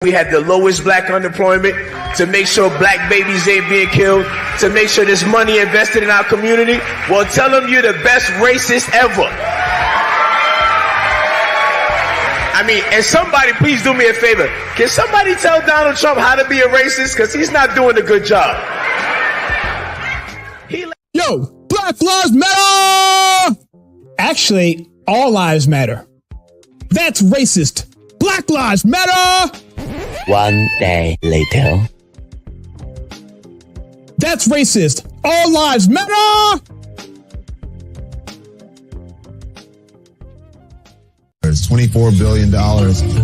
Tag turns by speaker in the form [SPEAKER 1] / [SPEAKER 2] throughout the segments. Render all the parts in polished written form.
[SPEAKER 1] We had the lowest black unemployment, to make sure black babies ain't being killed, to make sure there's money invested in our community. Well, tell them you're the best racist ever. I mean, and somebody, please do me a favor. Can somebody tell Donald Trump how to be a racist? Because he's not doing a good job.
[SPEAKER 2] Yo, Black Lives Matter! Actually, all lives matter. That's racist. Black Lives Matter!
[SPEAKER 3] One day later.
[SPEAKER 2] That's racist. All lives matter!
[SPEAKER 4] There's $24 billion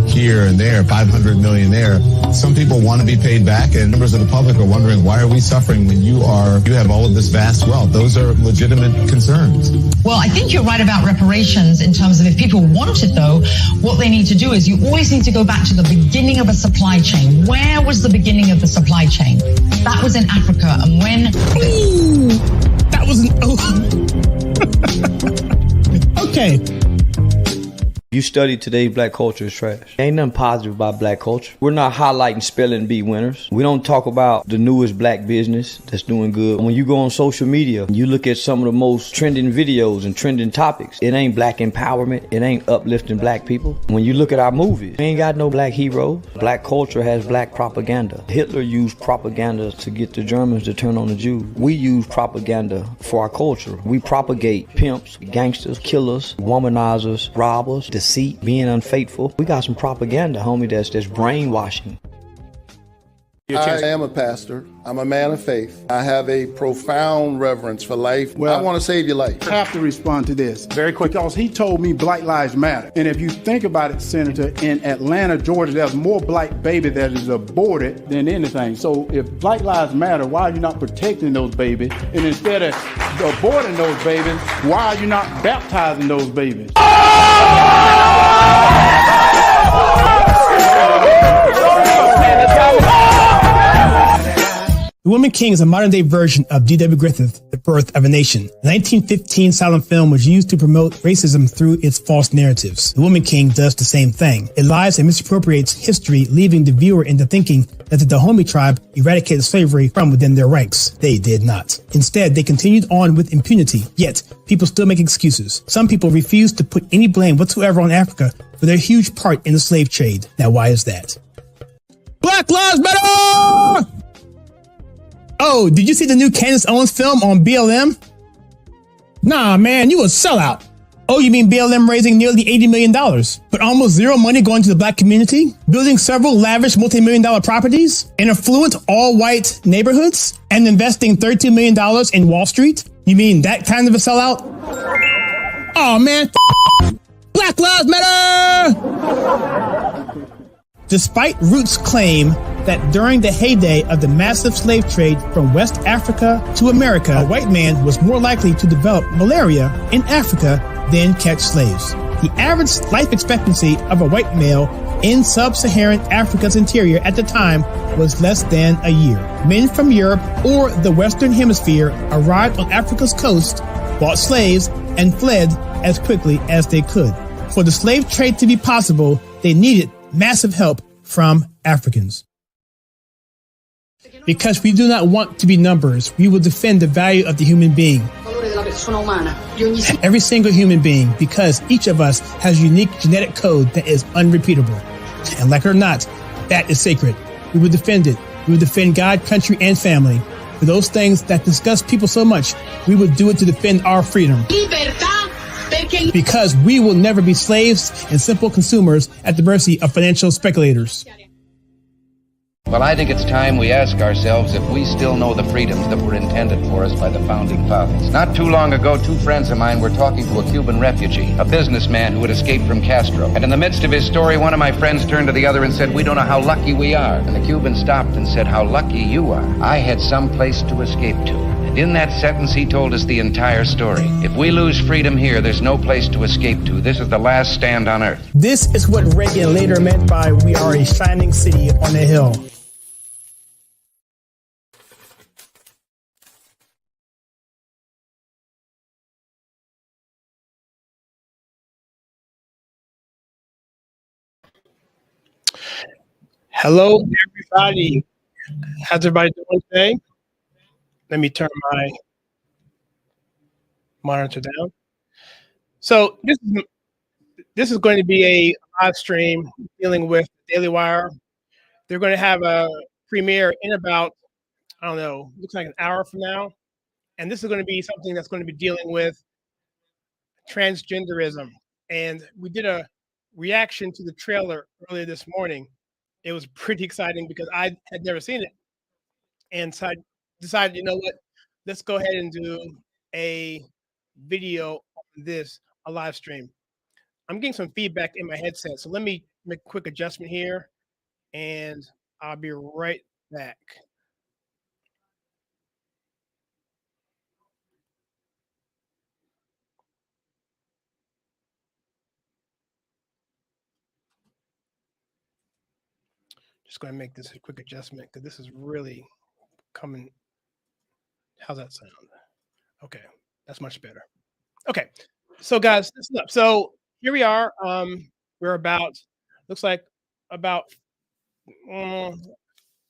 [SPEAKER 4] here and there, $500 million there. Some people want to be paid back, and members of the public are wondering, why are we suffering when you have all of this vast wealth? Those are legitimate concerns.
[SPEAKER 5] Well, I think you're right about reparations in terms of if people want it, though, what they need to do is you always need to go back to the beginning of a supply chain. Where was the beginning of the supply chain? That was in Africa. And when...
[SPEAKER 2] Ooh, that was an... Okay.
[SPEAKER 6] You study today's black culture is trash. Ain't nothing positive about black culture. We're not highlighting spelling bee winners. We don't talk about the newest black business that's doing good. When you go on social media, you look at some of the most trending videos and trending topics. It ain't black empowerment. It ain't uplifting black people. When you look at our movies, we ain't got no black heroes. Black culture has black propaganda. Hitler used propaganda to get the Germans to turn on the Jews. We use propaganda for our culture. We propagate pimps, gangsters, killers, womanizers, robbers, deceit, being unfaithful. We got some propaganda, homie, that's brainwashing.
[SPEAKER 7] I am a pastor. I'm a man of faith. I have a profound reverence for life. Well, I want to save your life.
[SPEAKER 8] I have to respond to this very quick because he told me Black Lives Matter. And if you think about it, Senator, in Atlanta, Georgia, there's more black baby that is aborted than anything. So if Black Lives Matter, why are you not protecting those babies? And instead of aborting those babies, why are you not baptizing those babies?
[SPEAKER 2] The Woman King is a modern-day version of D.W. Griffith's The Birth of a Nation. The 1915 silent film was used to promote racism through its false narratives. The Woman King does the same thing. It lies and misappropriates history, leaving the viewer into thinking that the Dahomey tribe eradicated slavery from within their ranks. They did not. Instead, they continued on with impunity. Yet, people still make excuses. Some people refuse to put any blame whatsoever on Africa for their huge part in the slave trade. Now, why is that? Black Lives Matter! Oh, did you see the new Candace Owens film on BLM? Nah, man, you a sellout. Oh, you mean BLM raising nearly $80 million, but almost zero money going to the black community? Building several lavish multi-million-dollar properties in affluent all-white neighborhoods and investing $32 million in Wall Street? You mean that kind of a sellout? Oh, man, Black Lives Matter! Despite Roots' claim that during the heyday of the massive slave trade from West Africa to America, a white man was more likely to develop malaria in Africa than catch slaves. The average life expectancy of a white male in sub-Saharan Africa's interior at the time was less than a year. Men from Europe or the Western Hemisphere arrived on Africa's coast, bought slaves, and fled as quickly as they could. For the slave trade to be possible, they needed massive help from Africans. Because we do not want to be numbers, we will defend the value of the human being. Every single human being, because each of us has a unique genetic code that is unrepeatable. And like it or not, that is sacred. We will defend it. We will defend God, country, and family. For those things that disgust people so much, we will do it to defend our freedom. Because we will never be slaves and simple consumers at the mercy of financial speculators.
[SPEAKER 9] Well, I think it's time we ask ourselves if we still know the freedoms that were intended for us by the founding fathers. Not too long ago, two friends of mine were talking to a Cuban refugee, a businessman who had escaped from Castro. And in the midst of his story, one of my friends turned to the other and said, "We don't know how lucky we are." And the Cuban stopped and said, "How lucky you are. I had some place to escape to." And in that sentence, he told us the entire story. If we lose freedom here, there's no place to escape to. This is the last stand on earth.
[SPEAKER 2] This is what Reagan later meant by "we are a shining city on a hill." Hello, everybody. How's everybody doing today? Let me turn my monitor down. So this is going to be a live stream dealing with Daily Wire. They're going to have a premiere in about, I don't know, looks like an hour from now. And this is going to be something that's going to be dealing with transgenderism. And we did a reaction to the trailer earlier this morning. It was pretty exciting because I had never seen it. And so I decided, you know what, let's go ahead and do a video on this, a live stream. I'm getting some feedback in my headset, so let me make a quick adjustment here, and I'll be right back. Just going to make this a quick adjustment because this is really coming. How's that sound? Okay, that's much better. Okay, so guys, listen up. So here we are. We're about, looks like about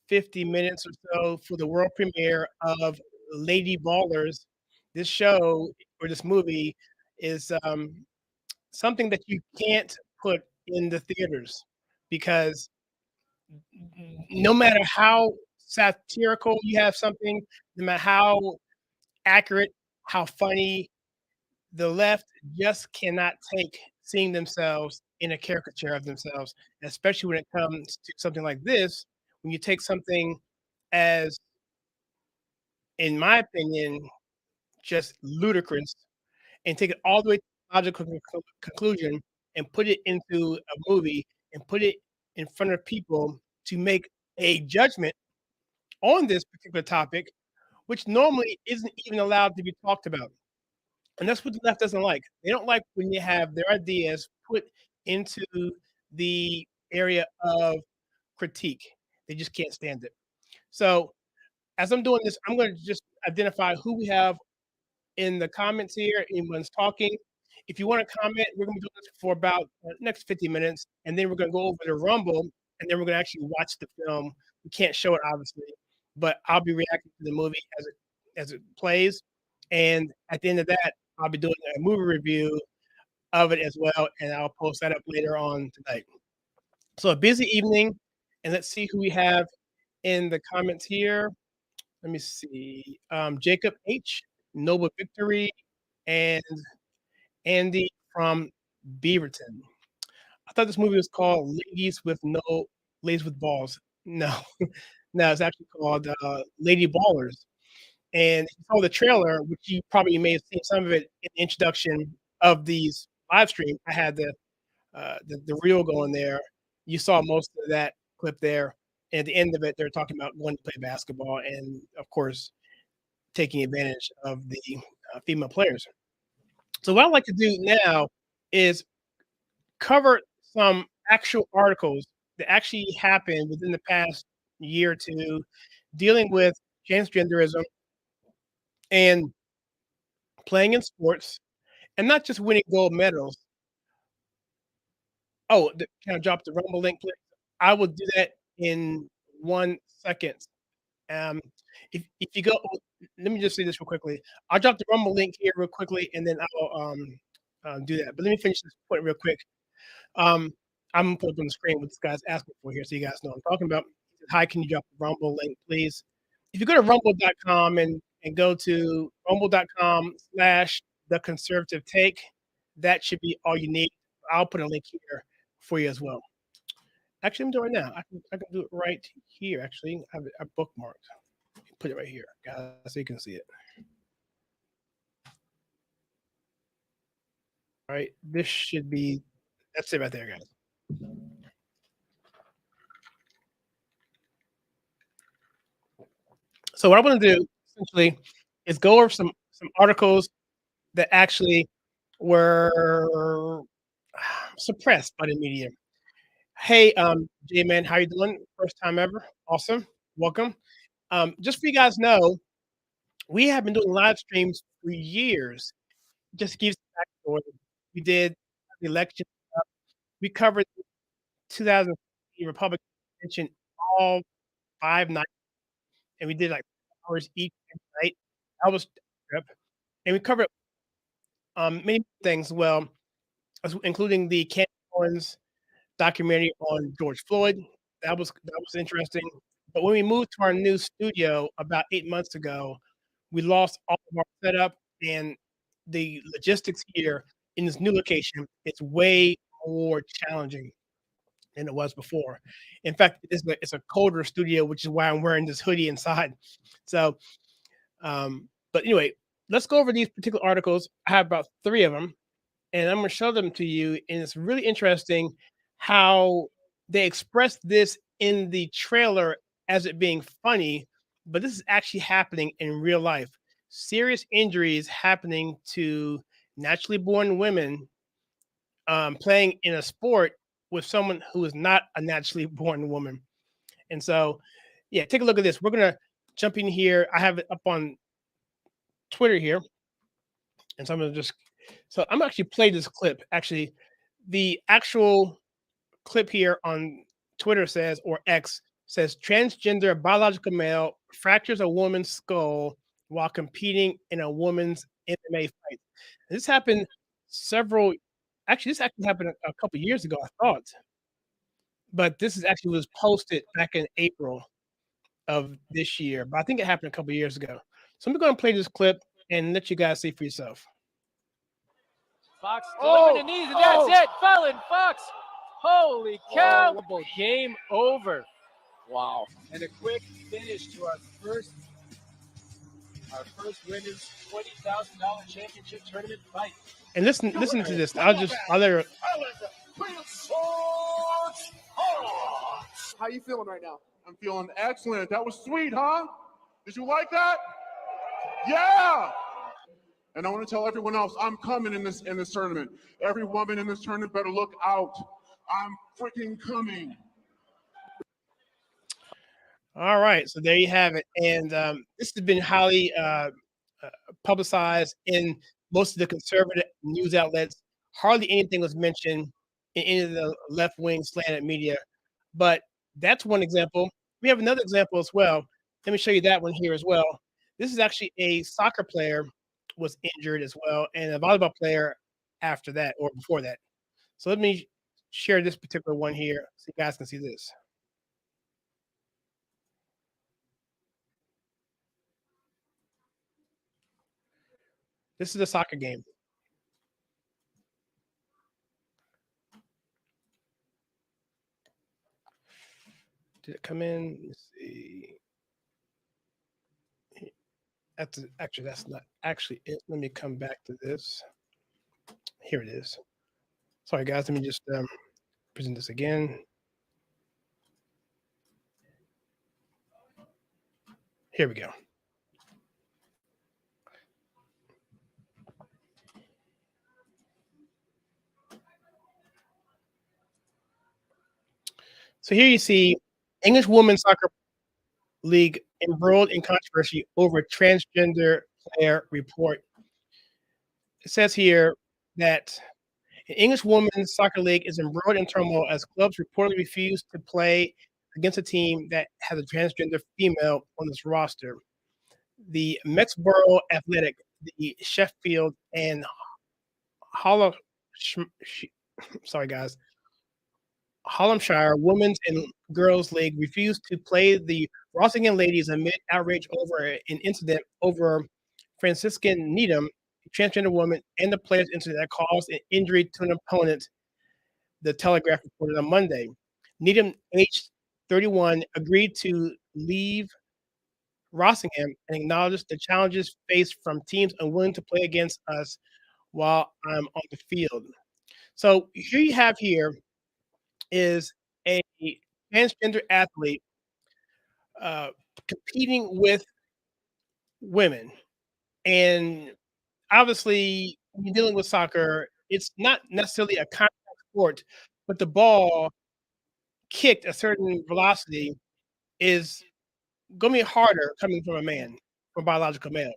[SPEAKER 2] 50 minutes or so for the world premiere of Lady Ballers. This show or this movie is something that you can't put in the theaters because no matter how satirical you have something, no matter how accurate, how funny, the left just cannot take seeing themselves in a caricature of themselves, especially when it comes to something like this. When you take something as, in my opinion, just ludicrous and take it all the way to the logical conclusion and put it into a movie and put it in front of people to make a judgment on this particular topic, which normally isn't even allowed to be talked about. And that's what the left doesn't like. They don't like when you have their ideas put into the area of critique. They just can't stand it. So as I'm doing this, I'm going to just identify who we have in the comments here. Anyone's talking. If you want to comment, we're going to do this for about the next 50 minutes, and then we're going to go over to Rumble, and then we're going to actually watch the film. We can't show it, obviously, but I'll be reacting to the movie as it plays. And at the end of that, I'll be doing a movie review of it as well, and I'll post that up later on tonight. So a busy evening, and let's see who we have in the comments here. Let me see. Jacob H, Noble Victory, and Andy from Beaverton. I thought this movie was called Ladies with Balls. No, no, it's actually called Lady Ballers. And if you saw the trailer, which you probably may have seen some of it in the introduction of these live stream. I had the reel going there. You saw most of that clip there. And at the end of it, they're talking about going to play basketball and, of course, taking advantage of the female players. So what I'd like to do now is cover some actual articles that actually happened within the past year or two dealing with transgenderism and playing in sports and not just winning gold medals. Oh, can I drop the Rumble link, please? I will do that in 1 second. If you go, let me just say this real quickly. I'll drop the Rumble link here real quickly, and then I'll do that. But let me finish this point real quick. I'm gonna put up on the screen what this guy's asking for here, so you guys know what I'm talking about. Hi, can you drop the Rumble link, please? If you go to rumble.com and go to rumble.com/the conservative take, that should be all you need. I'll put a link here for you as well. Actually, I'm doing it now. I can do it right here. Actually, I bookmarked. Put it right here, guys, so you can see it. All right, this should be. That's it right there, guys. So what I want to do essentially is go over some articles that actually were suppressed by the media. Hey, J-Man, how you doing? First time ever. Awesome. Welcome. Just for you guys know, we have been doing live streams for years. Just to give you backstory, we did the election. We covered the 2016 Republican convention all 5 nights, and we did like hours each night. That was a trip, and we covered many things. Well, including the Candy Owens documentary on George Floyd. That was interesting. But when we moved to our new studio about 8 months ago, we lost all of our setup, and the logistics here in this new location is way more challenging than it was before. In fact, it's a colder studio, which is why I'm wearing this hoodie inside. So, but anyway, let's go over these particular articles. I have about 3 of them, and I'm going to show them to you. And it's really interesting how they express this in the trailer as it being funny, but this is actually happening in real life. Serious injuries happening to naturally born women playing in a sport with someone who is not a naturally born woman. And so, yeah, take a look at this. We're going to jump in here. I have it up on Twitter here. And so I'm going to so I'm actually play this clip. Actually, the actual clip here on Twitter says, or X says, transgender biological male fractures a woman's skull while competing in a woman's MMA fight. And this happened this actually happened a couple years ago, I thought. But this was posted back in April of this year. But I think it happened a couple years ago. So I'm going to play this clip and let you guys see for yourself.
[SPEAKER 10] Fox delivering the knees, and that's it. Fallon Fox. Holy cow. Game over. Wow. And a quick finish to our first women's $20,000 championship tournament fight.
[SPEAKER 2] And listen to this. I'll let her.
[SPEAKER 11] How you feeling right now? I'm feeling excellent. That was sweet, huh? Did you like that? Yeah. And I want to tell everyone else, I'm coming in this tournament. Every woman in this tournament better look out. I'm freaking coming.
[SPEAKER 2] All right, so there you have it. And this has been highly publicized in most of the conservative news outlets. Hardly anything was mentioned in any of the left-wing slanted media. But that's one example. We have another example as well. Let me show you that one here as well. This is actually a soccer player was injured as well, and a volleyball player after that or before that. So let me share this particular one here so you guys can see this. This is a soccer game. Did it come in? Let's see. That's not actually it. Let me come back to this. Here it is. Sorry, guys. Let me just present this again. Here we go. So here you see English Women's Soccer League embroiled in controversy over transgender player report. It says here that the English Women's Soccer League is embroiled in turmoil as clubs reportedly refuse to play against a team that has a transgender female on its roster. The Mexborough Athletic, the Sheffield and Hallamshire Women's and Girls League refused to play the Rossingham ladies amid outrage over an incident over Franciscan Needham, a transgender woman, and the players' incident that caused an injury to an opponent, the Telegraph reported on Monday. Needham, aged 31, agreed to leave Rossingham and acknowledged the challenges faced from teams unwilling to play against us while I'm on the field. So here you have is a transgender athlete competing with women. And obviously, when you're dealing with soccer, it's not necessarily a contact sport, but the ball kicked a certain velocity is going to be harder coming from a man, from a biological male.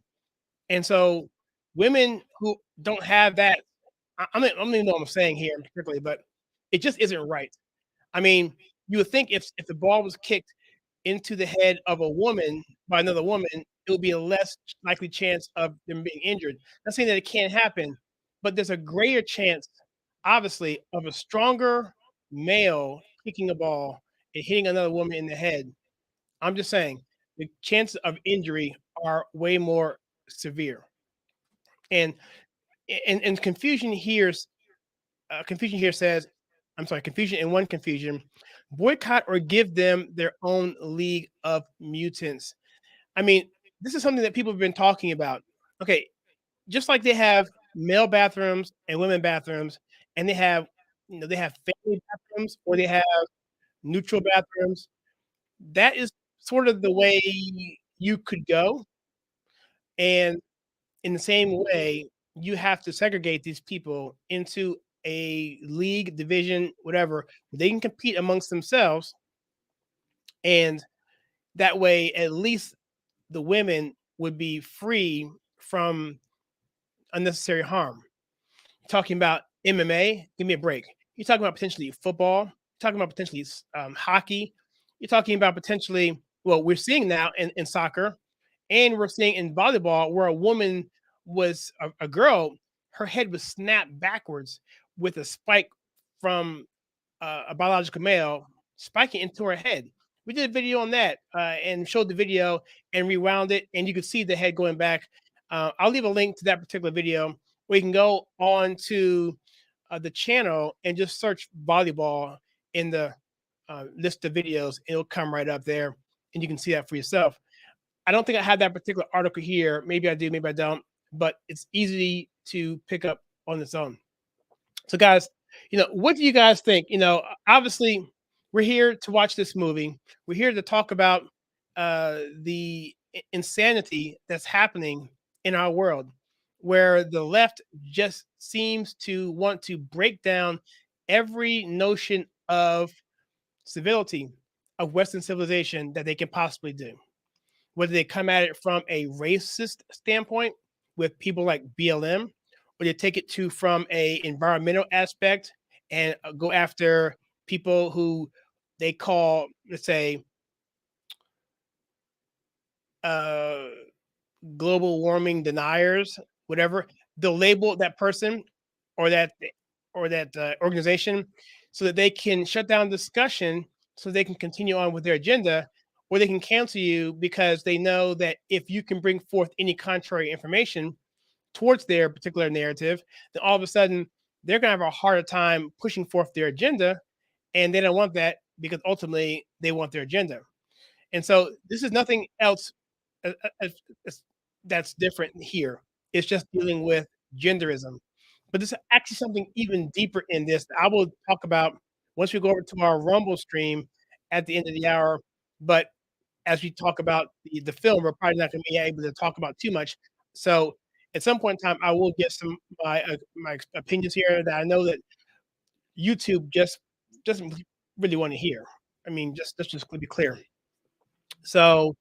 [SPEAKER 2] And so women who don't have that, I don't even know what I'm saying here particularly, but it just isn't right. I mean, you would think if the ball was kicked into the head of a woman by another woman, it would be a less likely chance of them being injured. Not saying that it can't happen, but there's a greater chance, obviously, of a stronger male kicking a ball and hitting another woman in the head. I'm just saying the chances of injury are way more severe. And confusion here says, I'm sorry, confusion in one confusion, boycott or give them their own league of mutants. I mean, this is something that people have been talking about. Okay, just like they have male bathrooms and women bathrooms, and they have family bathrooms or they have neutral bathrooms. That is sort of the way you could go. And in the same way, you have to segregate these people into a league, division, whatever. They can compete amongst themselves. And that way, at least the women would be free from unnecessary harm. Talking about MMA, give me a break. You're talking about potentially football. You're talking about potentially hockey. You're talking about potentially, well, we're seeing now in soccer, and we're seeing in volleyball where a woman was a girl, her head was snapped backwards with a spike from a biological male spiking into her head. We did a video on that and showed the video and rewound it, and you could see the head going back. I'll leave a link to that particular video where you can go on to the channel and just search volleyball in the list of videos. It'll come right up there, and you can see that for yourself. I don't think I have that particular article here. Maybe I do, maybe I don't, but it's easy to pick up on its own. So, guys, what do you guys think? Obviously, we're here to watch this movie. We're here to talk about the insanity that's happening in our world, where the left just seems to want to break down every notion of civility, of Western civilization that they can possibly do. Whether they come at it from a racist standpoint with people like BLM, or they take it from a environmental aspect and go after people who they call, let's say, global warming deniers, whatever. They'll label that person or that organization so that they can shut down discussion, so they can continue on with their agenda, or they can cancel you because they know that if you can bring forth any contrary information towards their particular narrative, then all of a sudden they're going to have a harder time pushing forth their agenda, and they don't want that because ultimately they want their agenda. And so this is nothing else that's different here. It's just dealing with genderism. But there's actually something even deeper in this that I will talk about once we go over to our Rumble stream at the end of the hour. But as we talk about the film, we're probably not going to be able to talk about too much. So at some point in time, I will get some my opinions here that I know that YouTube just doesn't really want to hear. I mean, let's just be clear. So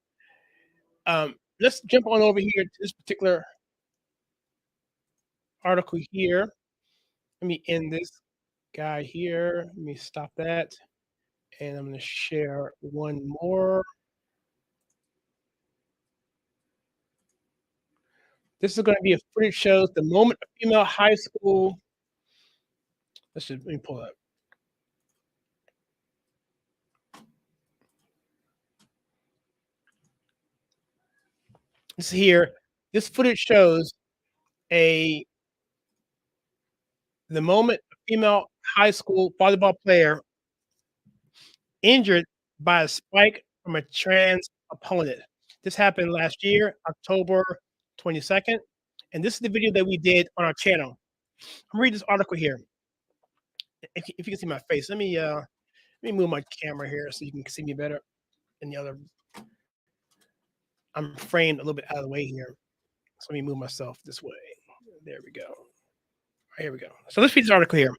[SPEAKER 2] let's jump on over here to this particular article here. Let me end this guy here. Let me stop that. And I'm going to share one more. This is going to be a footage shows the moment a female high school. Let me pull up. This here. This footage shows the moment a female high school volleyball player injured by a spike from a trans opponent. This happened last year, October 22nd. And this is the video that we did on our channel. I'm reading this article here. If you can see my face, let me move my camera here so you can see me better. And the other, I'm framed a little bit out of the way here. So let me move myself this way. There we go. Here we go. So let's read this article here.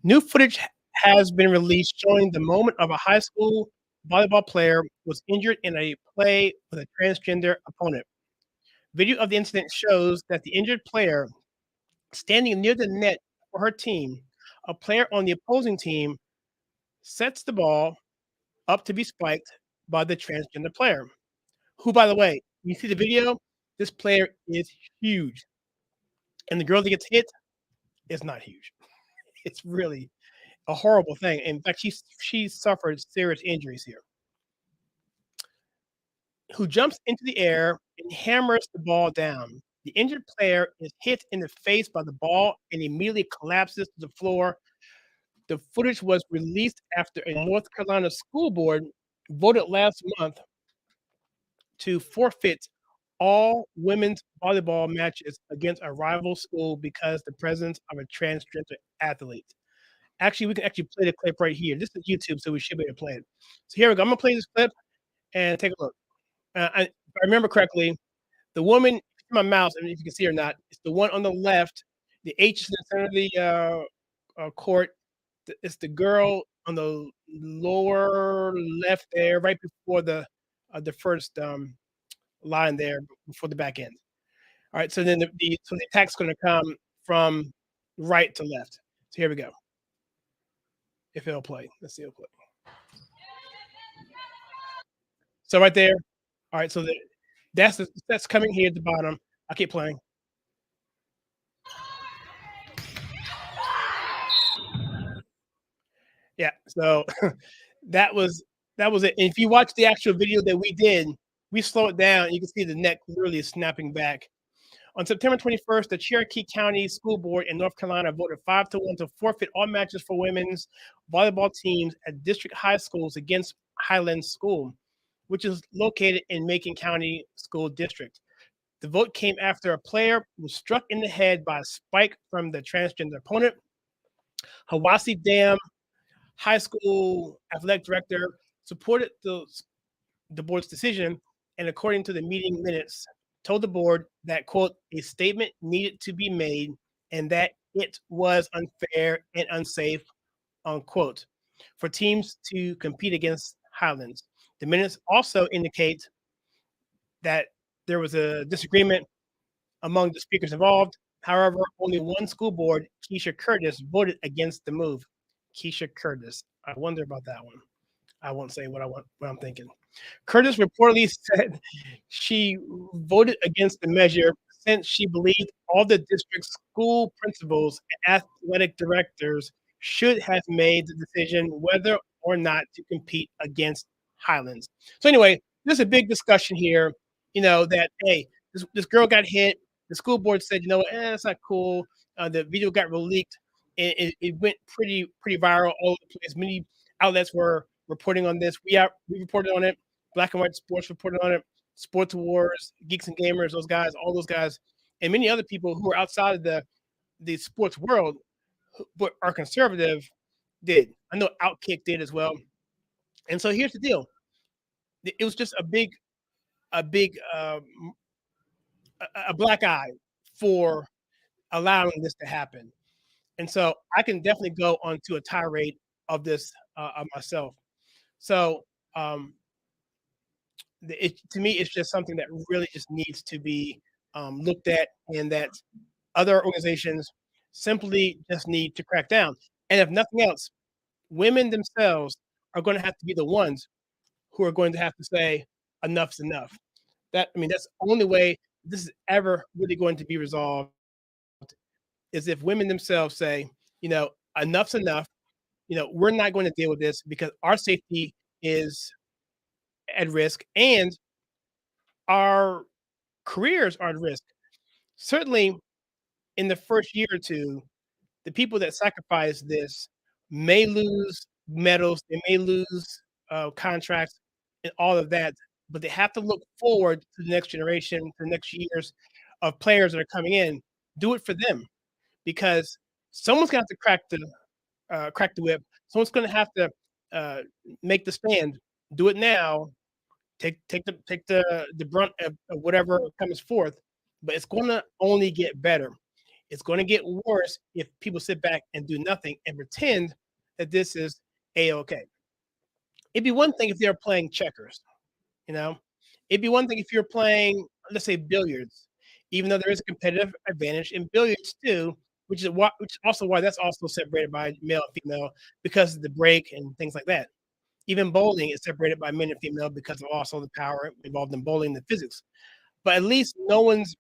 [SPEAKER 2] New footage has been released showing the moment of a high school volleyball player was injured in a play with a transgender opponent. Video of the incident shows that the injured player, standing near the net for her team, a player on the opposing team sets the ball up to be spiked by the transgender player, who, by the way, you see the video, this player is huge. And the girl that gets hit is not huge. It's really a horrible thing. In fact, she suffered serious injuries here. Who jumps into the air and hammers the ball down. The injured player is hit in the face by the ball and immediately collapses to the floor. The footage was released after a North Carolina school board voted last month to forfeit all women's volleyball matches against a rival school because the presence of a transgender athlete. Actually, we can actually play the clip right here. This is YouTube, so we should be able to play it. So here we go. I'm going to play this clip and take a look. If I remember correctly, the woman, my mouse, I mean, if you can see or not, it's the one on the left. The H is in the center of the court. It's the girl on the lower left there, right before the first line there, before the back end. All right, so then the attack's going to come from right to left. So here we go. If it'll play, let's see it'll play. So right there. All right, so that's coming here at the bottom. I'll keep playing. Yeah, so that was it. And if you watch the actual video that we did, we slow it down. You can see the neck literally snapping back. On September 21st, the Cherokee County School Board in North Carolina voted 5-1 to forfeit all matches for women's volleyball teams at district high schools against Highlands School, which is located in Macon County School District. The vote came after a player was struck in the head by a spike from the transgender opponent. Hiwassee Dam High School athletic director supported the board's decision, and according to the meeting minutes, told the board that, quote, a statement needed to be made and that it was unfair and unsafe, unquote, for teams to compete against Highlands. The minutes also indicate that there was a disagreement among the speakers involved. However, only one school board, Keisha Curtis, voted against the move. Keisha Curtis. I wonder about that one. I won't say what I'm thinking. Curtis reportedly said she voted against the measure since she believed all the district's school principals and athletic directors should have made the decision whether or not to compete against Highlands. So anyway, there's a big discussion here, that, hey, this girl got hit. The school board said, that's not cool. The video got leaked. It went pretty viral all over the place. Many outlets were reporting on this. We reported on it. Black and White Sports reported on it. Sports Wars, Geeks and Gamers, all those guys, and many other people who are outside of the sports world but are conservative did. I know Outkick did as well. And so here's the deal. It was just a black eye for allowing this to happen. And so I can definitely go onto a tirade of this of myself. So to me, it's just something that really just needs to be looked at, and that other organizations simply just need to crack down. And if nothing else, women themselves are going to have to be the ones who are going to have to say enough's enough. That's the only way this is ever really going to be resolved, is if women themselves say, enough's enough. We're not going to deal with this because our safety is at risk and our careers are at risk. Certainly in the first year or two, the people that sacrifice this may lose medals, they may lose contracts and all of that, but they have to look forward to the next generation, to the next years of players that are coming in. Do it for them, because someone's going to have to crack the whip. Someone's going to have to make the stand. Do it now. Take the brunt of whatever comes forth, but it's going to only get better. It's going to get worse if people sit back and do nothing and pretend that this is A-okay. It'd be one thing if they're playing checkers, It'd be one thing if you're playing, let's say, billiards. Even though there is a competitive advantage in billiards too, which is also why that's also separated by male and female because of the break and things like that. Even bowling is separated by men and female because of also the power involved in bowling, the physics. But at least no one's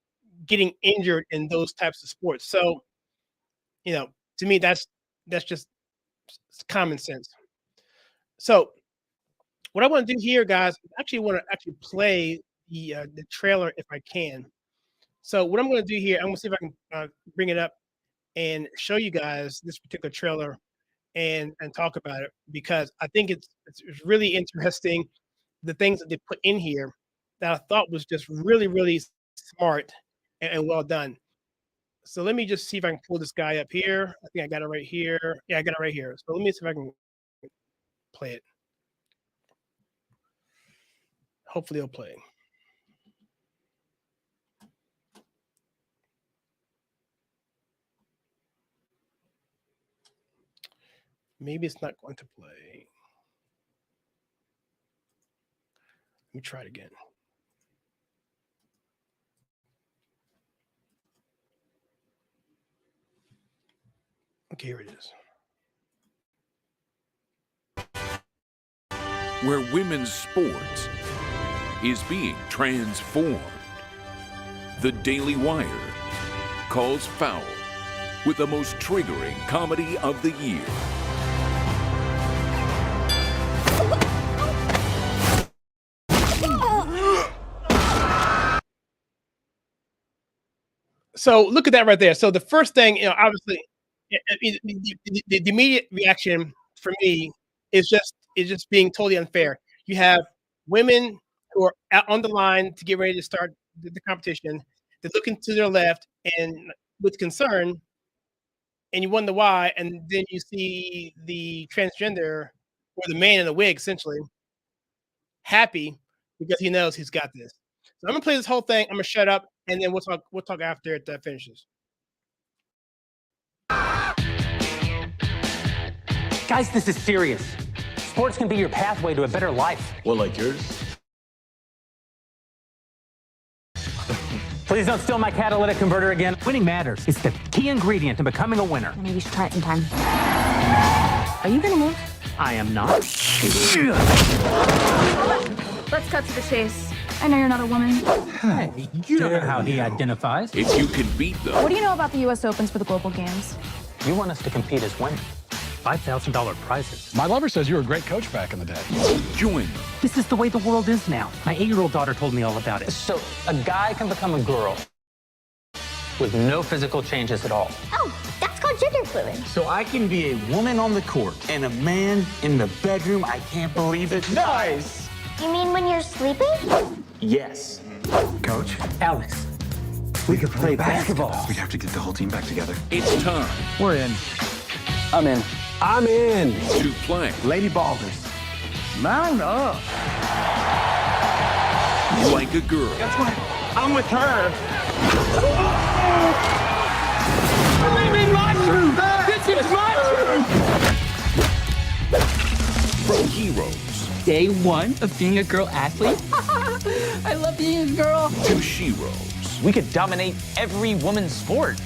[SPEAKER 2] getting injured in those types of sports. So, to me, that's just common sense. So, what I want to do here, guys, I actually want to play the trailer if I can. So, what I'm going to do here, I'm going to see if I can bring it up and show you guys this particular trailer and talk about it, because I think it's really interesting, the things that they put in here that I thought was just really, really smart and well done. So let me just see if I can pull this guy up here. I think I got it right here. Yeah, I got it right here. So let me see if I can play it. Hopefully it'll play. Maybe it's not going to play. Let me try it again. Okay, here it is.
[SPEAKER 12] Where women's sports is being transformed. The Daily Wire calls foul with the most triggering comedy of the year.
[SPEAKER 2] So look at that right there. So the first thing, obviously, the immediate reaction for me is just being totally unfair. You have women who are out on the line to get ready to start the competition. They're looking to their left and with concern, and you wonder why. And then you see the transgender, or the man in the wig, essentially, happy because he knows he's got this. So I'm gonna play this whole thing. I'm gonna shut up, and then we'll talk after it finishes.
[SPEAKER 13] Guys, this is serious. Sports can be your pathway to a better life.
[SPEAKER 14] Well, like yours?
[SPEAKER 13] Please don't steal my catalytic converter again. Winning matters. It's the key ingredient to becoming a winner.
[SPEAKER 15] Maybe you should try it sometime. Are you gonna move?
[SPEAKER 13] I am not.
[SPEAKER 15] Let's cut to the chase. I know you're not a woman.
[SPEAKER 13] Hey, you know how he identifies.
[SPEAKER 12] If you can beat them.
[SPEAKER 15] What do you know about the U.S. Opens for the Global Games?
[SPEAKER 13] You want us to compete as women. $5,000 prizes.
[SPEAKER 14] My lover says you were a great coach back in the day.
[SPEAKER 12] Join them.
[SPEAKER 13] This is the way the world is now. My 8-year-old daughter told me all about it. So a guy can become a girl with no physical changes at all.
[SPEAKER 15] Oh, that's called gender fluid.
[SPEAKER 14] So I can be a woman on the court and a man in the bedroom. I can't believe it. Nice!
[SPEAKER 15] You mean when you're sleeping?
[SPEAKER 14] Yes.
[SPEAKER 13] Coach? Alex, we could play basketball.
[SPEAKER 14] We have to get the whole team back together.
[SPEAKER 12] It's time.
[SPEAKER 13] We're in.
[SPEAKER 14] I'm in.
[SPEAKER 13] I'm in.
[SPEAKER 12] To play.
[SPEAKER 14] Lady Ballers.
[SPEAKER 13] Mount up.
[SPEAKER 12] Like a girl.
[SPEAKER 13] That's right. I'm with her. I'm in my truth. This is my truth.
[SPEAKER 12] From heroes.
[SPEAKER 16] Day one of being a girl athlete. I love being a girl.
[SPEAKER 12] To sheroes.
[SPEAKER 16] We could dominate every woman's sport.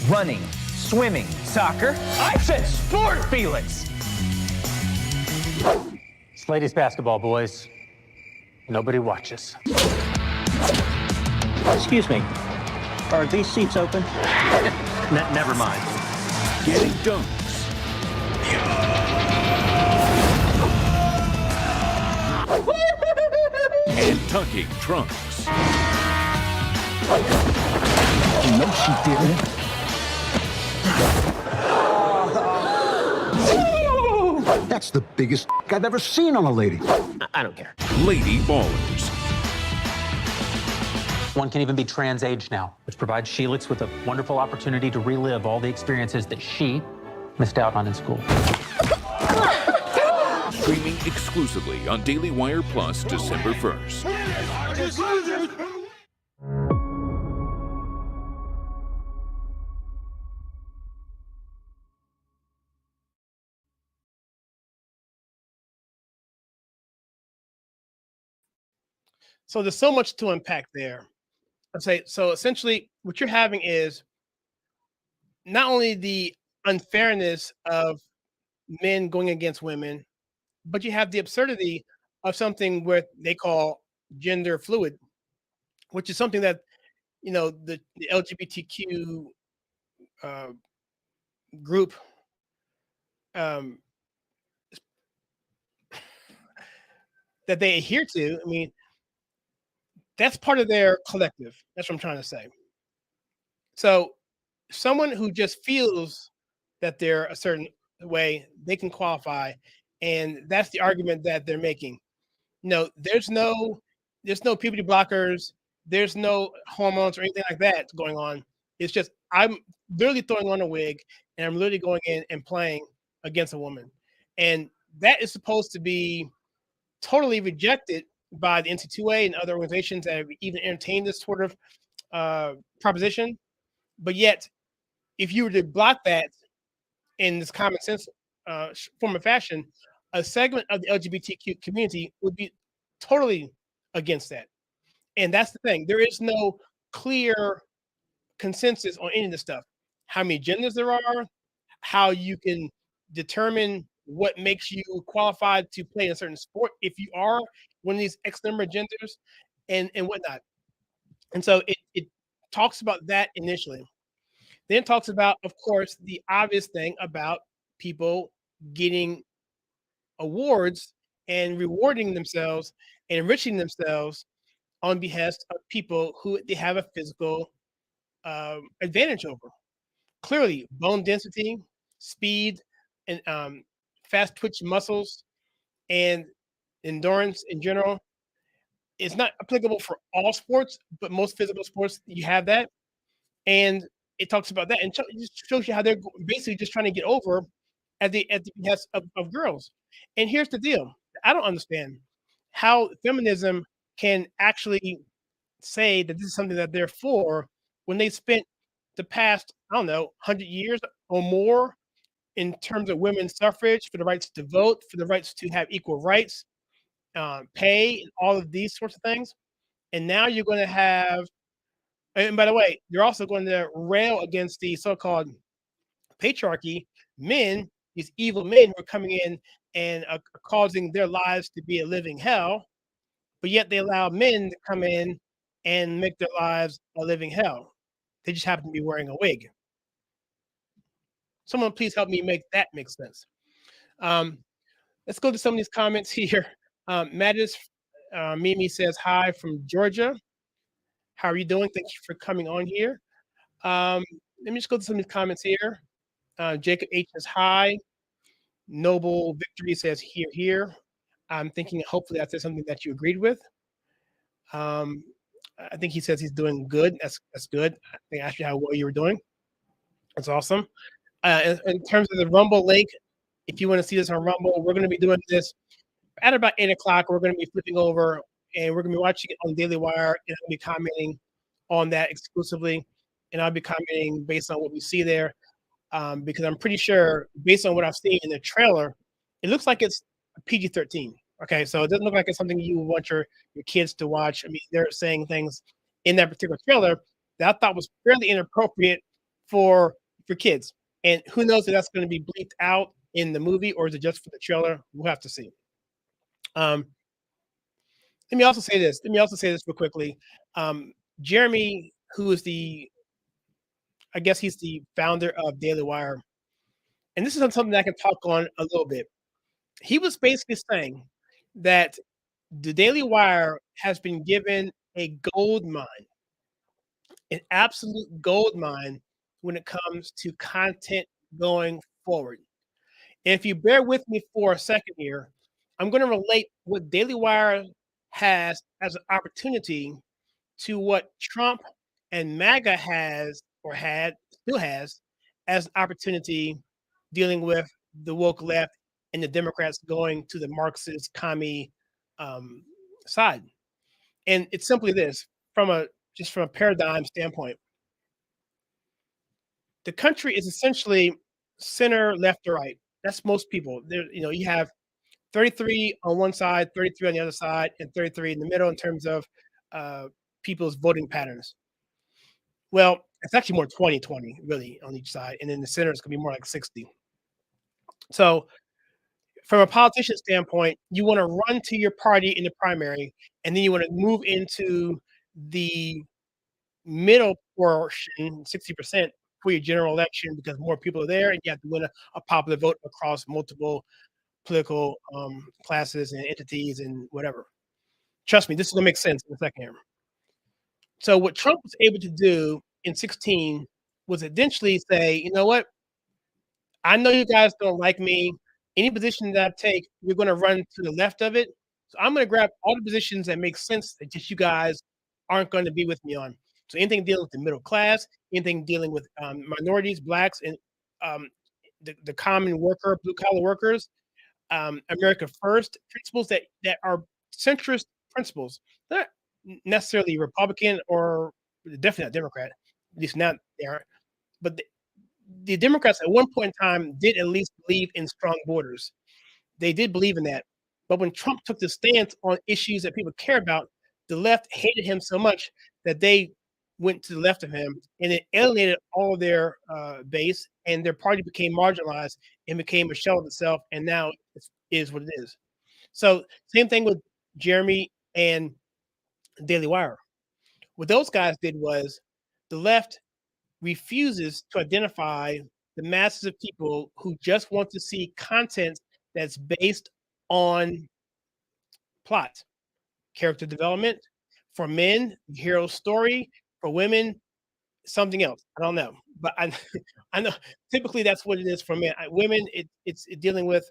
[SPEAKER 16] Running, swimming, soccer. I said sport, Felix.
[SPEAKER 13] It's ladies basketball, boys. Nobody watches.
[SPEAKER 17] Excuse me. Are these seats open?
[SPEAKER 13] Never mind.
[SPEAKER 12] Getting dunks. And tucking trunks.
[SPEAKER 14] No, she didn't. That's the biggest I've ever seen on a lady.
[SPEAKER 16] I don't care.
[SPEAKER 12] Lady Ballers.
[SPEAKER 13] One can even be trans age now, which provides Sheelix with a wonderful opportunity to relive all the experiences that she missed out on in school.
[SPEAKER 12] Streaming exclusively on Daily Wire Plus December 1st.
[SPEAKER 2] So there's so much to unpack there. I'd say, so essentially what you're having is not only the unfairness of men going against women, but you have the absurdity of something where they call gender fluid, which is something that the LGBTQ group um, that they adhere to. I mean, that's part of their collective. That's what I'm trying to say. So, someone who just feels that they're a certain way, they can qualify, and that's the argument that they're making. No, there's no puberty blockers, there's no hormones or anything like that going on. It's just I'm literally throwing on a wig and I'm literally going in and playing against a woman. And that is supposed to be totally rejected by the NC2A and other organizations that have even entertained this sort of proposition. But yet, if you were to block that in this common sense form of fashion, a segment of the LGBTQ community would be totally against that. And that's the thing. There is no clear consensus on any of this stuff. How many genders there are, how you can determine what makes you qualified to play in a certain sport if you are one of these X number of genders and whatnot. And so it talks about that initially. Then it talks about, of course, the obvious thing about people getting awards and rewarding themselves and enriching themselves on behest of people who they have a physical advantage over. Clearly, bone density, speed, and fast twitch muscles, and endurance in general is not applicable for all sports, but most physical sports you have that. And it talks about that and it just shows you how they're basically just trying to get over at the behest of girls. And here's the deal: I don't understand how feminism can actually say that this is something that they're for when they spent the past, I don't know, 100 years or more in terms of women's suffrage, for the rights to vote, for the rights to have equal rights, pay, and all of these sorts of things. And now you're going to have, and by the way, you're also going to rail against the so-called patriarchy, men, these evil men who are coming in and are causing their lives to be a living hell, but yet they allow men to come in and make their lives a living hell. They just happen to be wearing a wig. Someone please help me make that make sense. Let's go to some of these comments here. Mattis Mimi says hi from Georgia. How are you doing? Thank you for coming on here. Let me just go to some of these comments here. Jacob H says hi. Noble Victory says here, here. I'm thinking hopefully I said something that you agreed with. I think he says he's doing good. That's good. I think actually how well you were doing. That's awesome. In terms of the Rumble link, if you want to see this on Rumble, we're going to be doing this at about 8 o'clock. We're going to be flipping over and we're going to be watching it on Daily Wire, and I'll be commenting on that exclusively. And I'll be commenting based on what we see there, because I'm pretty sure, based on what I've seen in the trailer, it looks like it's PG-13. Okay, so it doesn't look like it's something you would want your kids to watch. I mean, they're saying things in that particular trailer that I thought was fairly inappropriate for kids. And who knows if that's going to be bleeped out in the movie, or is it just for the trailer? We'll have to see. Let me also say this real quickly. Jeremy, who is I guess he's the founder of Daily Wire, and this is something that I can talk on a little bit. He was basically saying that the Daily Wire has been given a gold mine, an absolute gold mine when it comes to content going forward. And if you bear with me for a second here, I'm going to relate what Daily Wire has as an opportunity to what Trump and MAGA still has as an opportunity dealing with the woke left and the Democrats going to the Marxist commie side. And it's simply this, from a paradigm standpoint. The country is essentially center, left, or right. That's most people. There, you have 33 on one side, 33 on the other side, and 33 in the middle in terms of people's voting patterns. Well, It's actually more 20-20 really on each side, and then the center is going to be more like 60. So from a politician standpoint, you want to run to your party in the primary, and then you want to move into the middle portion, 60%, for your general election, because more people are there, and you have to win a popular vote across multiple political classes and entities and whatever. Trust me, this is going to make sense in a second here. So what Trump was able to do in 16 was eventually say, you know what? I know you guys don't like me. Any position that I take, you're going to run to the left of it. So I'm going to grab all the positions that make sense that just you guys aren't going to be with me on. So anything dealing with the middle class, anything dealing with minorities, blacks, and the common worker, blue collar workers, America First, principles that are centrist principles, not necessarily Republican or definitely not Democrat, at least not there. But the Democrats at one point in time did at least believe in strong borders. They did believe in that. But when Trump took the stance on issues that people care about, the left hated him so much that they went to the left of him, and it alienated all of their base, and their party became marginalized and became a shell of itself, and now it is what it is. So same thing with Jeremy and Daily Wire. What those guys did was the left refuses to identify the masses of people who just want to see content that's based on plot, character development. For men, hero story. For women, something else. I don't know, but I know typically that's what it is for men. Women, it's dealing with.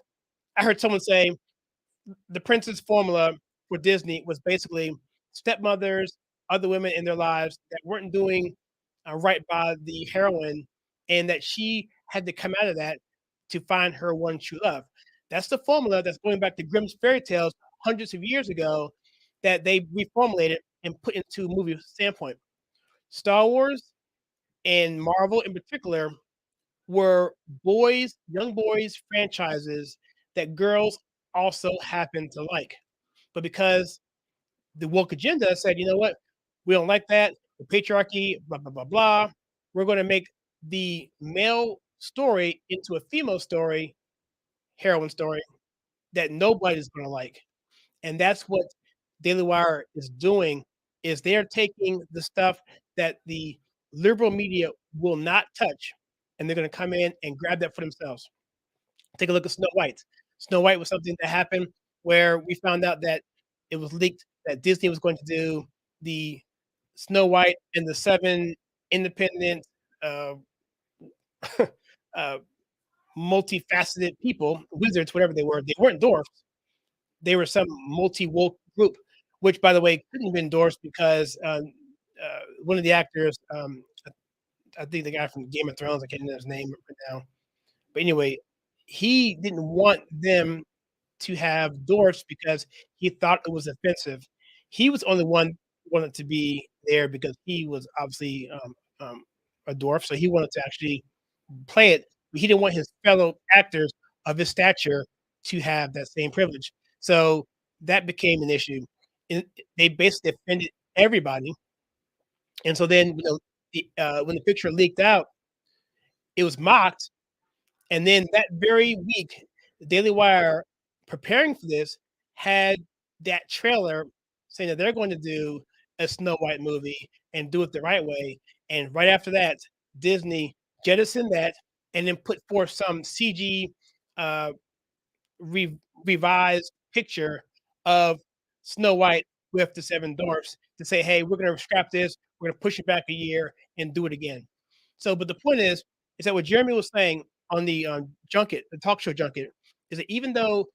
[SPEAKER 2] I heard someone say the Princess formula for Disney was basically stepmothers, other women in their lives that weren't doing right by the heroine, and that she had to come out of that to find her one true love. That's the formula that's going back to Grimm's fairy tales hundreds of years ago that they reformulated and put into movie standpoint. Star Wars and Marvel in particular were young boys franchises that girls also happen to like. But because the woke agenda said, you know what, we don't like that, the patriarchy, blah, blah, blah, blah, we're going to make the male story into a female story, heroine story, that nobody's going to like. And that's what Daily Wire is doing, is they're taking the stuff that the liberal media will not touch, and they're going to come in and grab that for themselves. Take a look at Snow White. Snow White was something that happened where we found out that it was leaked that Disney was going to do the Snow White and the 7 independent, multifaceted people, wizards, whatever they were. They weren't dwarfs. They were some multi-woke group, which, by the way, couldn't have been endorsed because one of the actors, I think the guy from Game of Thrones, I can't remember his name right now. But anyway, he didn't want them to have dwarfs because he thought it was offensive. He was the only one who wanted to be there because he was obviously a dwarf, so he wanted to actually play it, but he didn't want his fellow actors of his stature to have that same privilege. So that became an issue. And they basically offended everybody. And so then, when the picture leaked out, it was mocked. And then that very week, the Daily Wire, preparing for this, had that trailer saying that they're going to do a Snow White movie and do it the right way. And right after that, Disney jettisoned that and then put forth some CG revised picture of Snow White with the 7 dwarfs to say, hey, we're going to scrap this, we're going to push it back a year and do it again. So, but the point is that what Jeremy was saying on the junket, the talk show junket, is that even though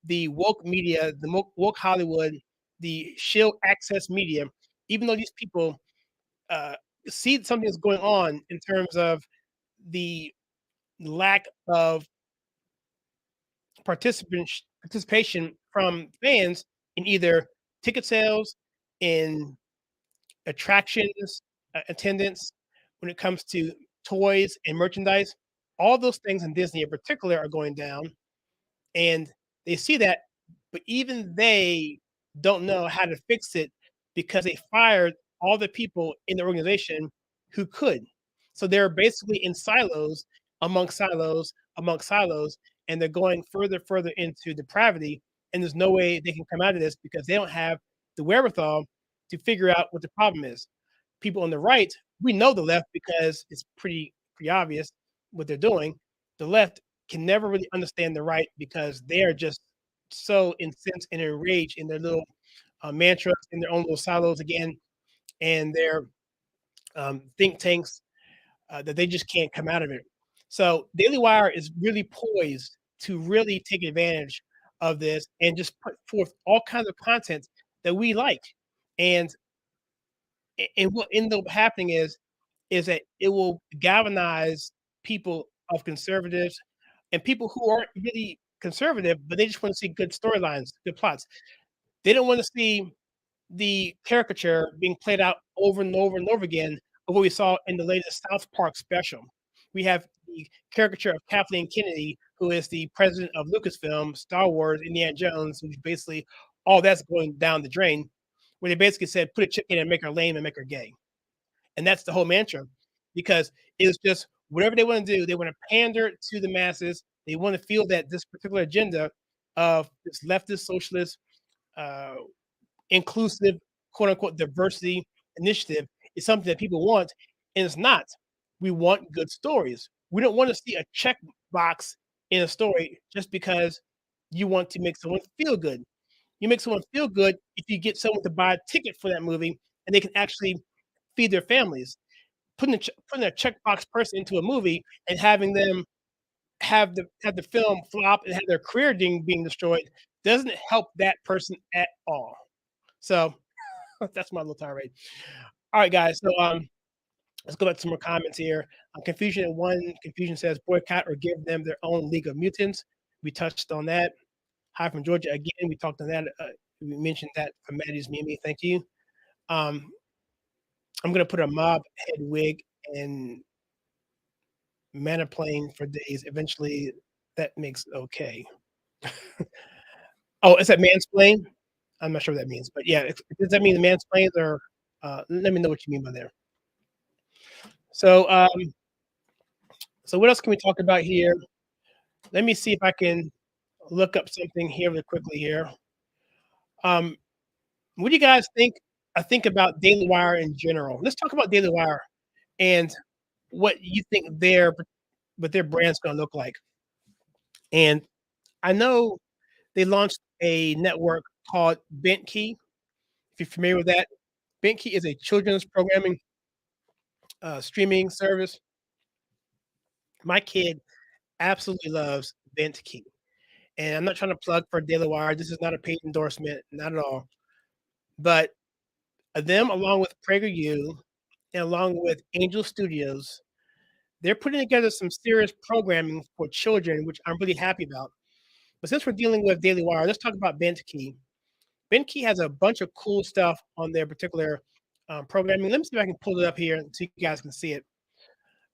[SPEAKER 2] the woke media, the woke Hollywood, the shield access media, even though these people see something that's going on in terms of the lack of participation from fans in either ticket sales, in attractions, attendance, when it comes to toys and merchandise, all those things in Disney in particular are going down. And they see that, but even they don't know how to fix it because they fired all the people in the organization who could. So they're basically in silos, amongst silos, amongst silos, and they're going further into depravity. And there's no way they can come out of this because they don't have the wherewithal to figure out what the problem is. People on the right, we know the left because it's pretty obvious what they're doing. The left can never really understand the right because they are just so incensed and enraged in their little mantras, in their own little silos again, and their think tanks that they just can't come out of it. So Daily Wire is really poised to really take advantage of this and just put forth all kinds of content that we like. And what ends up happening is that it will galvanize people of conservatives and people who aren't really conservative, but they just want to see good storylines, good plots. They don't want to see the caricature being played out over and over and over again of what we saw in the latest South Park special. We have the caricature of Kathleen Kennedy, who is the president of Lucasfilm, Star Wars, Indiana Jones, which basically all that's going down the drain, where they basically said, put a chick in and make her lame and make her gay. And that's the whole mantra, because it's just whatever they want to do, they want to pander to the masses. They want to feel that this particular agenda of this leftist, socialist, inclusive, quote unquote, diversity initiative is something that people want, and it's not. We want good stories. We don't want to see a check box in a story just because you want to make someone feel good. You make someone feel good if you get someone to buy a ticket for that movie and they can actually feed their families. Putting a checkbox person into a movie and having them have the film flop and have their career being destroyed doesn't help that person at all. So that's my little tirade. All right, guys. So let's go back to some more comments here. Confusion says boycott or give them their own League of Mutants. We touched on that. Hi from Georgia again. We talked on that. We mentioned that from Maddie's Mimi. Thank you. I'm gonna put a mob head wig and mana plane for days. Eventually, that makes okay. Oh, is that mansplain? I'm not sure what that means, but yeah, does that mean the mansplains or? Let me know what you mean by there. So, so what else can we talk about here? Let me see if I can look up something here really quickly here. What do you guys think? I think about Daily Wire in general. Let's talk about Daily Wire and what you think their brand's going to look like. And I know they launched a network called Bent Key. If you're familiar with that, Bent Key is a children's programming streaming service. My kid absolutely loves Bent Key. And I'm not trying to plug for Daily Wire. This is not a paid endorsement, not at all. But them, along with PragerU and along with Angel Studios, they're putting together some serious programming for children, which I'm really happy about. But since we're dealing with Daily Wire, let's talk about Bent Key. Bent Key has a bunch of cool stuff on their particular programming. Let me see if I can pull it up here so you guys can see it.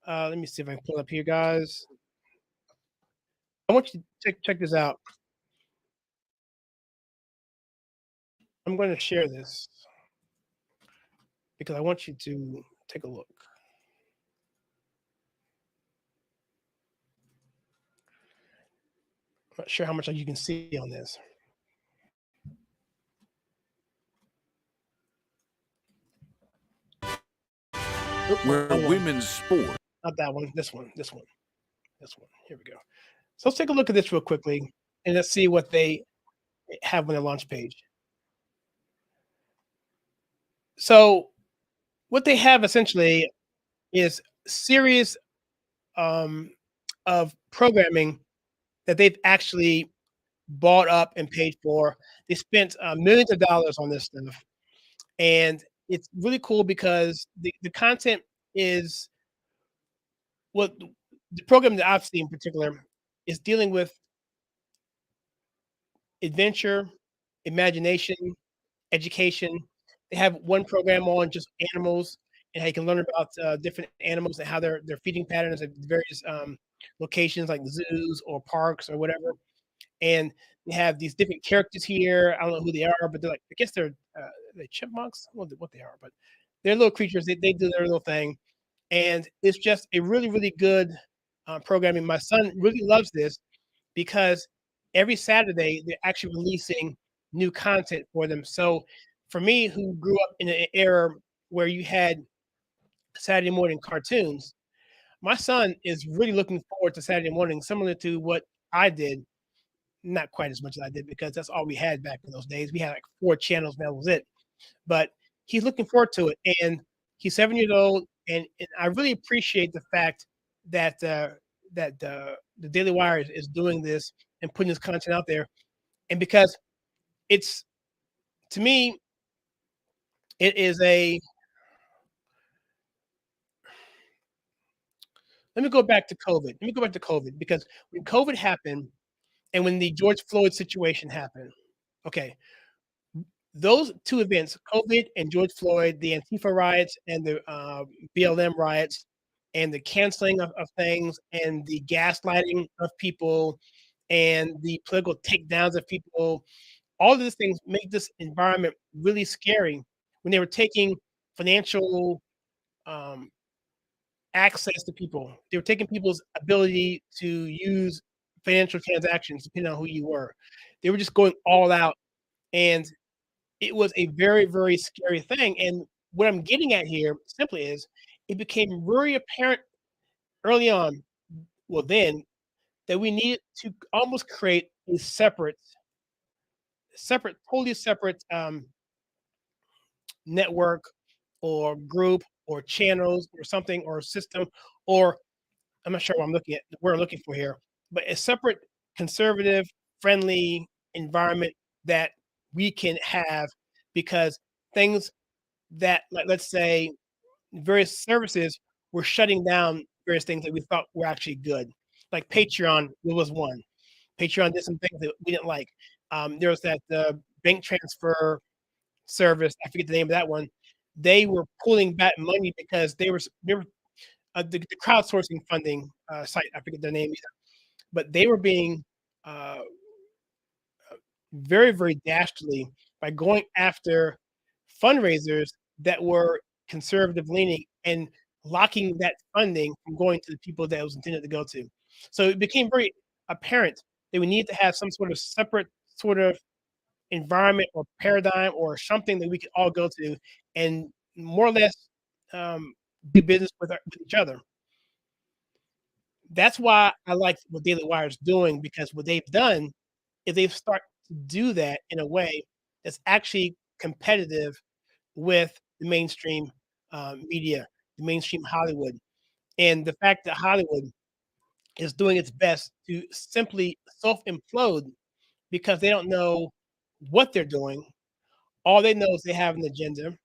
[SPEAKER 2] Let me see if I can pull it up here, guys. I want you to check this out. I'm going to share this because I want you to take a look. I'm not sure how much you can see on this.
[SPEAKER 12] Where women's sport.
[SPEAKER 2] Not that one. This one. Here we go. So let's take a look at this real quickly and let's see what they have on their launch page. So what they have essentially is a series of programming that they've actually bought up and paid for. They spent millions of dollars on this stuff. And it's really cool because the content is what the program that I've seen in particular is dealing with adventure, imagination, education. They have one program on just animals and how you can learn about different animals and how their feeding patterns at various locations like zoos or parks or whatever. And they have these different characters here. I don't know who they are, but they're like, I guess they're chipmunks. I don't know what they are, but they're little creatures. They do their little thing. And it's just a really, really good programming. My son really loves this because every Saturday they're actually releasing new content for them. So for me, who grew up in an era where you had Saturday morning cartoons, my son is really looking forward to Saturday morning, similar to what I did. Not quite as much as I did because that's all we had back in those days. We had like 4 channels, and that was it. But he's looking forward to it, and he's 7 years old, and I really appreciate the fact that the Daily Wire is doing this and putting this content out there, and because it's, to me, it is a. Let me go back to COVID because when COVID happened, and when the George Floyd situation happened, okay, those 2 events, COVID and George Floyd, the Antifa riots and the BLM riots, and the canceling of things, and the gaslighting of people, and the political takedowns of people, all of these things make this environment really scary when they were taking financial access to people. They were taking people's ability to use financial transactions depending on who you were. They were just going all out, and it was a very, very scary thing. And what I'm getting at here simply is it became very apparent early on, well, then, that we needed to almost create a totally separate network or group or channels or something or system, or I'm not sure what I'm looking for here, but a separate conservative friendly environment that we can have, because things that, like, let's say various services were shutting down various things that we thought were actually good. Like Patreon was one. Patreon did some things that we didn't like. There was that bank transfer service. I forget the name of that one. They were pulling back money because they were the crowdsourcing funding site. I forget their name either, but they were being very, very dastardly by going after fundraisers that were conservative leaning and locking that funding from going to the people that it was intended to go to. So it became very apparent that we need to have some sort of separate sort of environment or paradigm or something that we could all go to and more or less do business with each other. That's why I like what Daily Wire is doing, because what they've done is they've started to do that in a way that's actually competitive with the mainstream media, the mainstream Hollywood. And the fact that Hollywood is doing its best to simply self-implode because they don't know what they're doing. All they know is they have an agenda,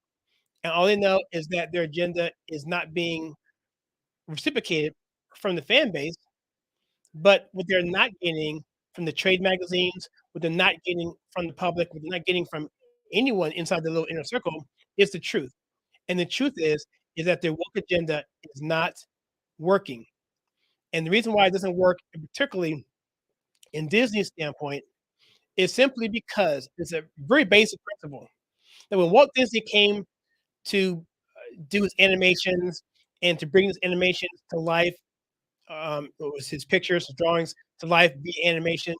[SPEAKER 2] and all they know is that their agenda is not being reciprocated from the fan base. But what they're not getting from the trade magazines, what they're not getting from the public, what they're not getting from anyone inside the little inner circle is the truth. And the truth is that their woke agenda is not working. And the reason why it doesn't work, particularly in Disney's standpoint, is simply because it's a very basic principle that when Walt Disney came to do his animations and to bring his animations to life, it was his pictures, his drawings to life via animation.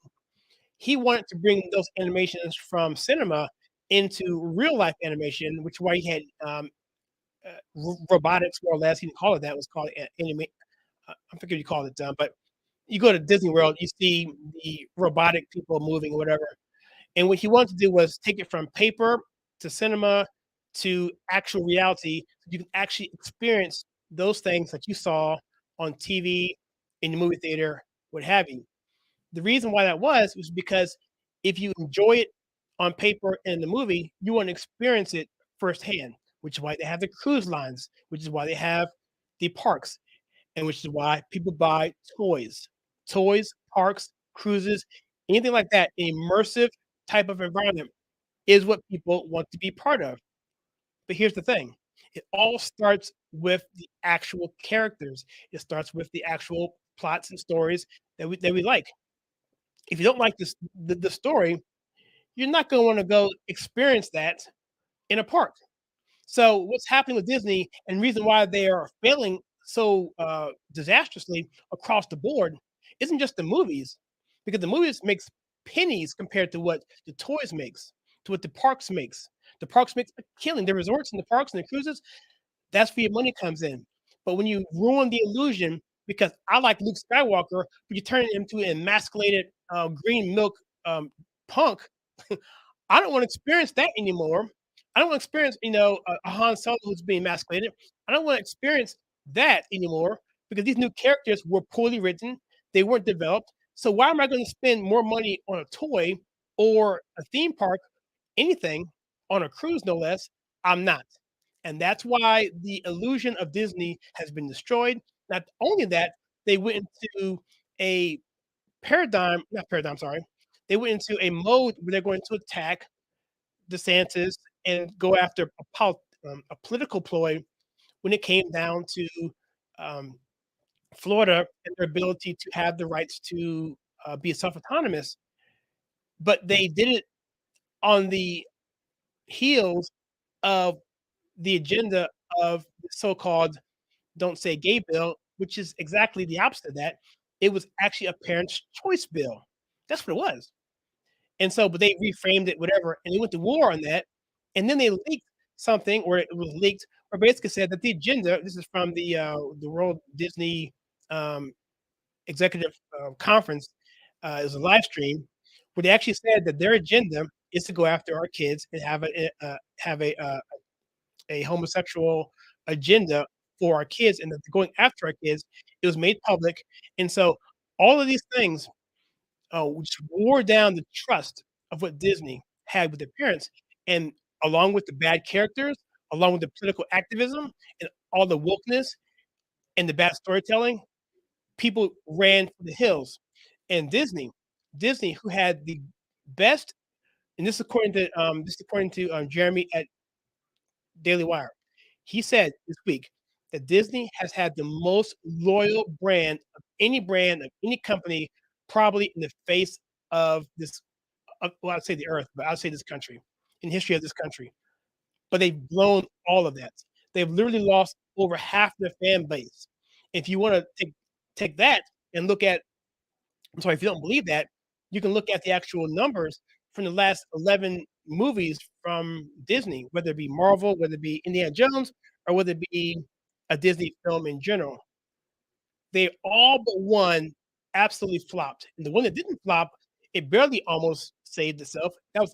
[SPEAKER 2] He wanted to bring those animations from cinema into real life animation, which is why he had robotics, more or less. He didn't call it that; it was called anime. I forget what you call it, but you go to Disney World, you see the robotic people moving, or whatever. And what he wanted to do was take it from paper to cinema to actual reality, so you can actually experience those things that you saw on TV, in the movie theater, what have you. The reason why that was because if you enjoy it on paper and in the movie, you want to experience it firsthand, which is why they have the cruise lines, which is why they have the parks, and which is why people buy toys, parks, cruises, anything like that. An immersive type of environment is what people want to be part of. But here's the thing. It all starts with the actual characters. It starts with the actual plots and stories that we like. If you don't like the story, you're not going to want to go experience that in a park. So what's happening with Disney, and the reason why they are failing so disastrously across the board isn't just the movies, because the movies makes pennies compared to what the toys makes, to what the parks makes. The parks makes a killing. The resorts and the parks and the cruises, that's where your money comes in. But when you ruin the illusion, because I like Luke Skywalker, but you turn him into an emasculated green milk punk, I don't want to experience that anymore. I don't want to experience, a Han Solo who's being emasculated. I don't want to experience that anymore because these new characters were poorly written. They weren't developed. So why am I going to spend more money on a toy or a theme park, anything, on a cruise, no less? I'm not. And that's why the illusion of Disney has been destroyed. Not only that, they went into a they went into a mode where they're going to attack DeSantis and go after a political ploy when it came down to um, Florida and their ability to have the rights to be self-autonomous. But they did it on the heels of the agenda of the so-called Don't Say Gay bill, which is exactly the opposite of that. It was actually a parent's choice bill. That's what it was. And so, but they reframed it, whatever, and they went to war on that. And then they leaked something, or it was leaked, or basically said that the agenda, this is from the World Disney Executive Conference, is a live stream, where they actually said that their agenda is to go after our kids and have a homosexual agenda for our kids, and that they're going after our kids. It was made public, and so all of these things, which wore down the trust of what Disney had with their parents, and along with the bad characters, along with the political activism and all the wokeness and the bad storytelling, people ran for the hills. And Disney, who had the best, and this is according to Jeremy at Daily Wire, he said this week that Disney has had the most loyal brand of any company, probably in the face of this, well, I'd say the earth, but I'd say this country, in history of this country. But they've blown all of that. They've literally lost over half their fan base. If you want to take that and look at, I'm sorry, if you don't believe that, you can look at the actual numbers from the last 11 movies from Disney, whether it be Marvel, whether it be Indiana Jones, or whether it be a Disney film in general. They all but one absolutely flopped. And the one that didn't flop, it barely almost saved itself. That was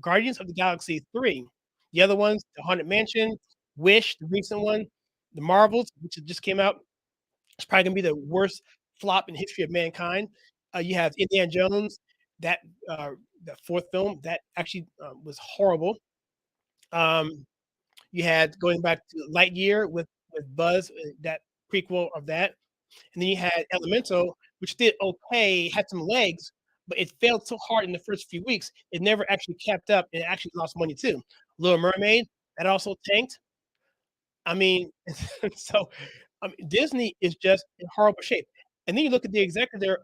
[SPEAKER 2] Guardians of the Galaxy 3. The other ones, The Haunted Mansion, Wish, the recent one, The Marvels, which just came out, it's probably going to be the worst flop in history of mankind. You have Indiana Jones, that fourth film, that actually was horrible. You had going back to Lightyear with Buzz, that prequel of that. And then you had Elemental, which did okay, had some legs, but it failed so hard in the first few weeks, it never actually kept up, and it actually lost money too. Little Mermaid, that also tanked. I mean, so Disney is just in horrible shape. And then you look at the executive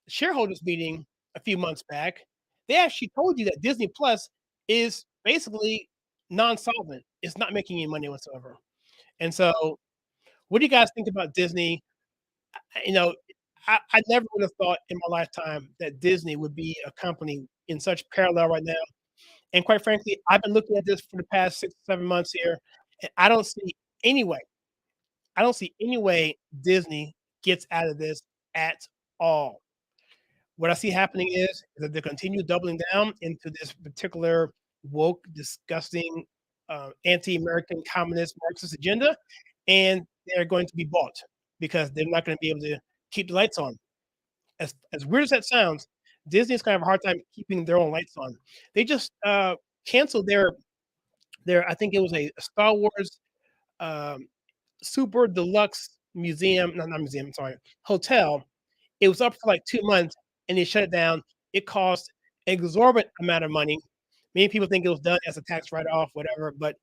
[SPEAKER 2] shareholders meeting a few months back. They actually told you that Disney Plus is basically non-solvent. It's not making any money whatsoever. And so, what do you guys think about Disney? I never would have thought in my lifetime that Disney would be a company in such parallel right now. And quite frankly, I've been looking at this for the past 6 or 7 months here, and I don't see any way Disney gets out of this at all. What I see happening is that they continue doubling down into this particular woke, disgusting, anti-American, communist, Marxist agenda, and they're going to be bought because they're not going to be able to keep the lights on. As weird as that sounds, Disney's going to have a hard time keeping their own lights on. They just canceled their I think it was a Star Wars super deluxe hotel. It was up for like 2 months and they shut it down. It cost an exorbitant amount of money. Many people think it was done as a tax write-off, whatever, but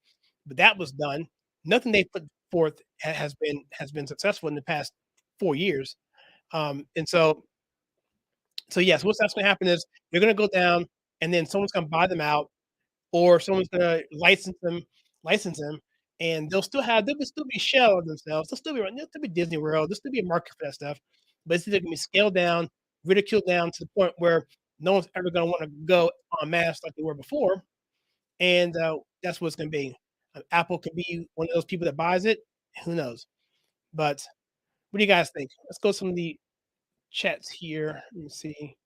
[SPEAKER 2] that was done. Nothing they put forth has been successful in the past 4 years. And so yes, what's going to happen is they're going to go down, and then someone's going to buy them out, or someone's going to license them, and they'll still be shell of themselves. They'll still be Disney World. There'll still be a market for that stuff, but it's either going to be scaled down, ridiculed down to the point where no one's ever going to want to go en masse like they were before, and that's what it's going to be. Apple could be one of those people that buys it. Who knows? But what do you guys think? Let's go to some of the chats here. Let me see.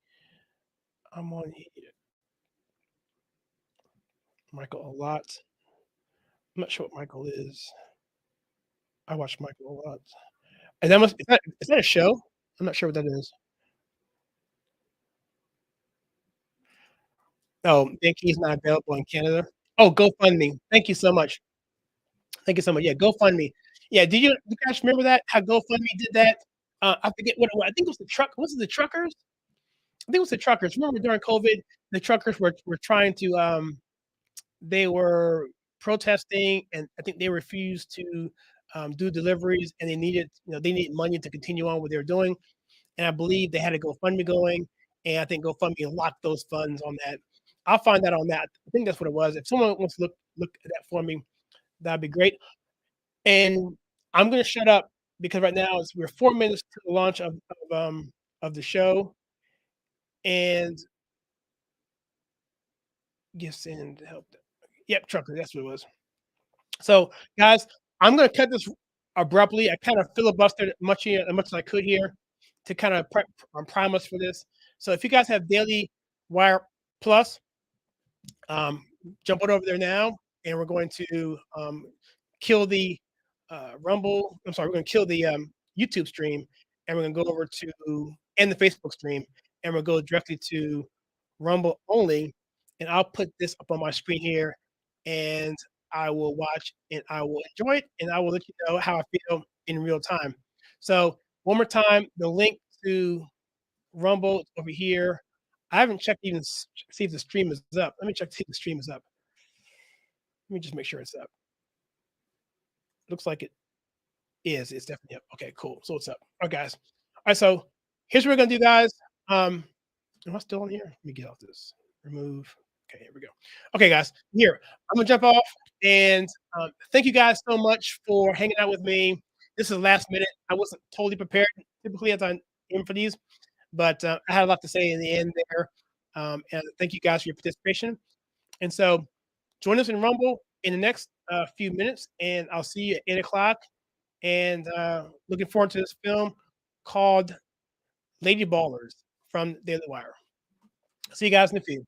[SPEAKER 2] I'm on here. Michael a lot. I'm not sure what Michael is. I watch Michael a lot. And is that a show? I'm not sure what that is. Oh, Yankees not available in Canada. Oh, GoFundMe. Thank you so much. Thank you so much. Yeah, GoFundMe. Yeah, do you guys remember that? How GoFundMe did that? I forget what it was. I think it was the truck. Was it the truckers? I think it was the truckers. Remember during COVID, the truckers were trying to they were protesting, and I think they refused to do deliveries, and they needed money to continue on what they were doing. And I believe they had a GoFundMe going, and I think GoFundMe locked those funds on that. I'll find that on that. I think that's what it was. If someone wants to look at that for me, that'd be great. And I'm gonna shut up because right now we're 4 minutes to the launch of the show, and gifts and help. Yep, trucker. That's what it was. So, guys, I'm gonna cut this abruptly. I kind of filibustered as much as I could here to kind of prime us for this. So, if you guys have Daily Wire Plus, jump on over there now, and we're going to kill the Rumble. I'm sorry, we're going to kill the YouTube stream, and we're going to go over to and the Facebook stream, and we'll go directly to Rumble only. And I'll put this up on my screen here, and I will watch and I will enjoy it, and I will let you know how I feel in real time. So one more time, the link to Rumble is over here. I haven't checked even see if the stream is up. Let me check to see if the stream is up. Let me just make sure it's up. Looks like it is. It's definitely up. Okay, cool. So it's up. All right, guys. All right, so here's what we're gonna do, guys. Am I still on here? Let me get off this. Remove. Okay, here we go. Okay, guys. Here, I'm gonna jump off, and thank you guys so much for hanging out with me. This is last minute. I wasn't totally prepared, typically as I am for these, but I had a lot to say in the end there. And thank you guys for your participation. And so, join us in Rumble in the next few minutes, and I'll see you at 8 o'clock. And looking forward to this film called Lady Ballers from Daily Wire. See you guys in the feed.